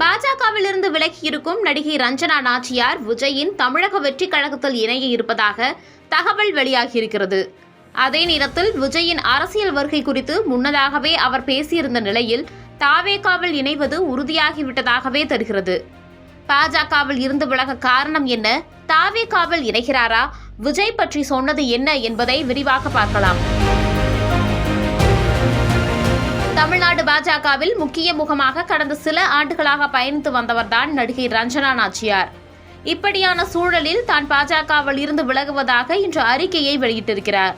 பாஜகவிலிருந்து விலகியிருக்கும் நடிகை ரஞ்சனா நாச்சியார் விஜயின் தமிழக வெற்றி கழகத்தில் இணைய இருப்பதாக தகவல் வெளியாகியிருக்கிறது. அதே நேரத்தில் விஜயின் அரசியல் வருகை குறித்து முன்னதாகவே அவர் பேசியிருந்த நிலையில் தாவேகாவில் இணைவது உறுதியாகிவிட்டதாகவே தெரிகிறது. பாஜகவில் இருந்து விலக காரணம் என்ன, தாவேகாவில் இணைகிறாரா, விஜய் பற்றி சொன்னது என்ன என்பதை விரிவாக பார்க்கலாம். தமிழ்நாடு பாஜகவில் முக்கிய முகமாக கடந்த சில ஆண்டுகளாக பயணித்து வந்தவர்தான் நடிகை ரஞ்சனா நாச்சியார். இப்படியான சூழலில் தான் பாஜகவில் இருந்து விலகுவதாக இன்று அறிக்கையை வெளியிட்டிருக்கிறார்.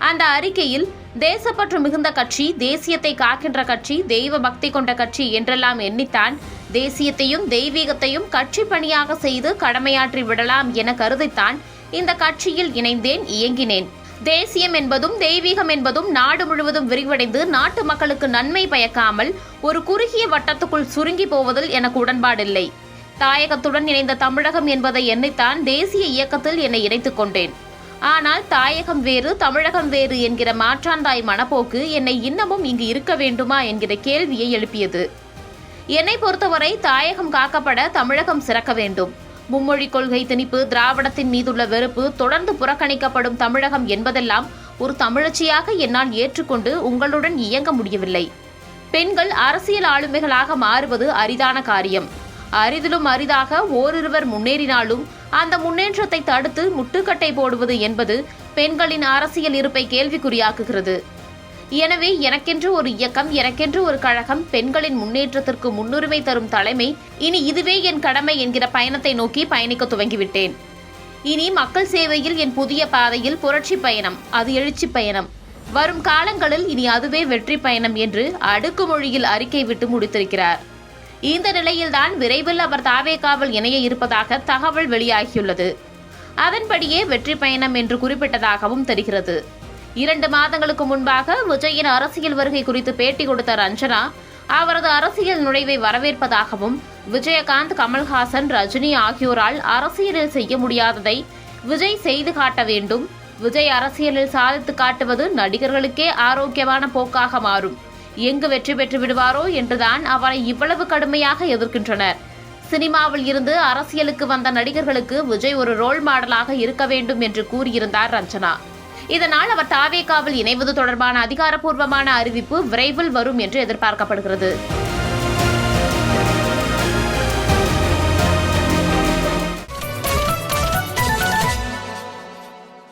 அந்த அறிக்கையில் தேசப்பற்று மிகுந்த கட்சி, தேசியத்தை காக்கின்ற கட்சி, தெய்வ பக்தி கொண்ட கட்சி என்றெல்லாம் எண்ணித்தான் தேசியத்தையும் தெய்வீகத்தையும் கட்சி பணியாக செய்து கடமையாற்றி விடலாம் என கருதித்தான் இந்த கட்சியில் இணைந்தேன், இயங்கினேன். தேசியம் என்பதும் தெய்வீகம் என்பதும் நாடு முழுவதும் விரிவடைந்து நாட்டு மக்களுக்கு நன்மை பயக்காமல் ஒரு குறுகிய வட்டத்துக்குள் சுருங்கி போவதில் எனக்கு உடன்பாடில்லை. தாயகத்துடன் இணைந்த தமிழகம் என்பதை எண்ணித்தான் தேசிய இயக்கத்தில் என்னை இணைத்துக் கொண்டேன். ஆனால் தாயகம் வேறு, தமிழகம் வேறு என்கிற மாற்றாந்தாய் மனப்போக்கு என்னை இன்னமும் இங்கு இருக்க வேண்டுமா என்கிற கேள்வியை எழுப்பியது. என்னை பொறுத்தவரை தாயகம் காக்கப்பட தமிழகம் சிறக்க வேண்டும். மும்மொழி கொள்கை திணிப்பு, திராவிடத்தின் மீதுள்ள வெறுப்பு, தொடர்ந்து புறக்கணிக்கப்படும் தமிழகம் என்பதெல்லாம் ஒரு தமிழச்சியாக என்னால் ஏற்றுக்கொண்டு உங்களுடன் இயங்க முடியவில்லை. பெண்கள் அரசியல் ஆளுமைகளாக மாறுவது அரிதான காரியம். அரிதிலும் அரிதாக ஓரிருவர் முன்னேறினாலும் அந்த முன்னேற்றத்தை தடுத்து முட்டுக்கட்டை போடுவது என்பது பெண்களின் அரசியல் இருப்பை கேள்விக்குறியாக்குகிறது. எனவே எனக்கென்று ஒரு இயக்கம், எனக்கென்று ஒரு கழகம், பெண்களின் முன்னேற்றத்திற்கு முன்னுரிமை தரும் தலைமை, இனி இதுவே என் கடமை என்கிற பயணத்தை நோக்கி பயணிக்க துவங்கிவிட்டேன். இனி மக்கள் சேவையில் என் புதிய பாதையில் புரட்சி பயணம், அது எழுச்சி பயணம். வரும் காலங்களில் இனி அதுவே வெற்றி பயணம் என்று அடுக்குமொழியில் அறிக்கை விட்டு முடித்திருக்கிறார். இந்த நிலையில்தான் விரைவில் அவர் தாவேகாவில் இணைய இருப்பதாக தகவல் வெளியாகியுள்ளது. அதன்படியே வெற்றி பயணம் என்று குறிப்பிட்டதாகவும் தெரிகிறது. 2 மாதங்களுக்கு முன்பாக விஜயின் அரசியல் வருகை குறித்து பேட்டி கொடுத்த ரஞ்சனா அவரது அரசியல் நுழைவை வரவேற்பதாகவும், விஜயகாந்த், கமல்ஹாசன், ரஜினி ஆகியோரால் அரசியலில் செய்ய முடியாததை விஜய் செய்து காட்ட வேண்டும். விஜய் அரசியலில் சாதித்து காட்டுவது நடிகர்களுக்கே ஆரோக்கியமான போக்காக மாறும். எங்கு வெற்றி பெற்று விடுவாரோ என்றுதான் அவரை இவ்வளவு கடுமையாக எதிர்க்கின்றனர். சினிமாவில் இருந்து அரசியலுக்கு வந்த நடிகர்களுக்கு விஜய் ஒரு ரோல் மாடலாக இருக்க வேண்டும் என்று கூறியிருந்தார் ரஞ்சனா. இதனால் அவர் தாவேகாவில் இணைவது தொடர்பான அதிகாரப்பூர்வமான அறிவிப்பு விரைவில் வரும் என்று எதிர்பார்க்கப்படுகிறது.